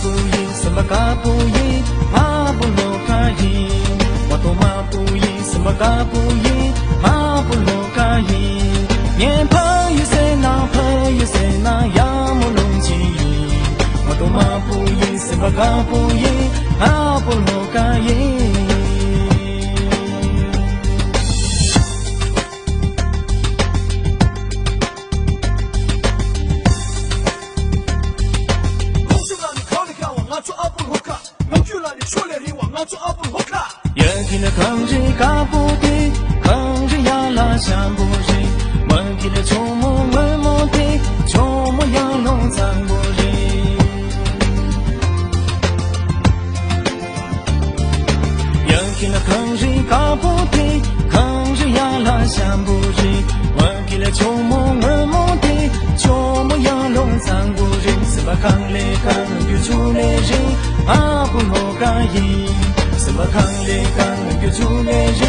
不依，什么嘎不依，马不罗嘎依，我都马不依，什么嘎不依，马不罗嘎依，年朋友谁那朋友谁那呀木龙记忆，我都马不依，什么嘎不依，马不罗嘎依。Yaki le kanji ka puti, kanji ya la shan buji, wanki le chomo moti, chomo ya long sang buji. Yaki le kanji ka puti, kanji ya la shan buji, wanki le chomo moti, chomo ya long sang buji. Seba kang le kang yu chu le ji, apu ho ka yi. 什么康烈康个出烈人，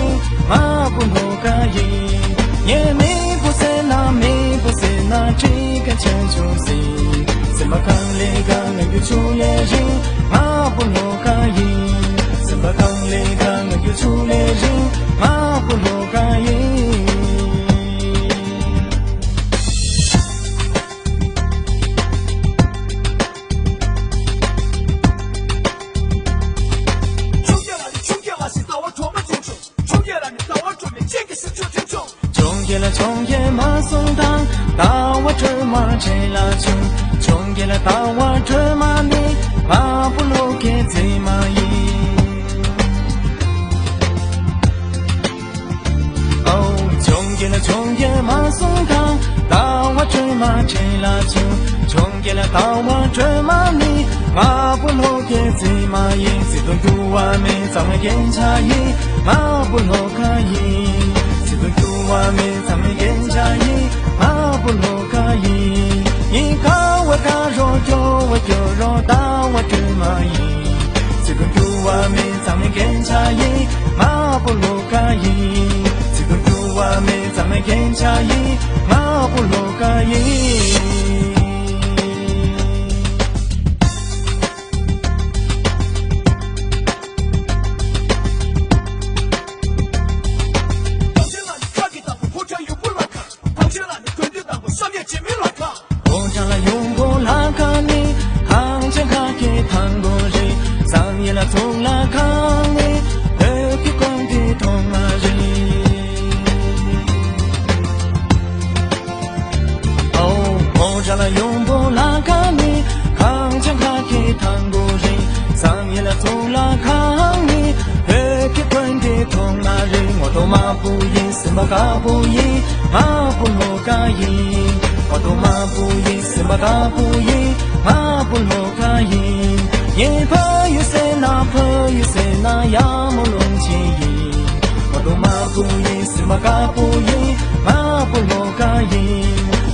马不罗嘎伊，也没不在那，没不在那，这个成就谁？什么康烈康个出烈人，马不罗嘎伊，什么康烈康个出烈人，马不罗嘎伊。穷也马松当，大我这马这拉穷，穷也了大我这马米，马不罗给贼马伊。哦，穷也马松当，大我这马这拉穷，穷也了大我这马米，马不罗给贼马伊，自动有我们咱们眼差异，马不罗可以。我们咱们眼家一马不罗嘎伊，一卡我嘎肉就我就肉大我这马伊，这个有我们咱们眼家一马不罗嘎伊，这个有我们咱们眼家一马不罗嘎伊。从那看你，去光的同啊人。哦，我家了永不拉看你，看见看给谈过人，上夜了从那看你，去光的同啊人，我都马不依，什么嘎不依，马不罗嘎依，我都马不依，什么嘎不依，马不罗嘎依。也朋友谁那朋友谁那呀木龙记忆，我都马不依，什么嘎不依，马不罗嘎依，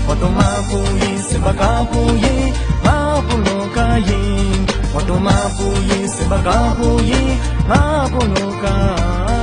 我都马不依，什么嘎不依，马不罗嘎依，我都马不依，什么嘎不依，马不罗嘎。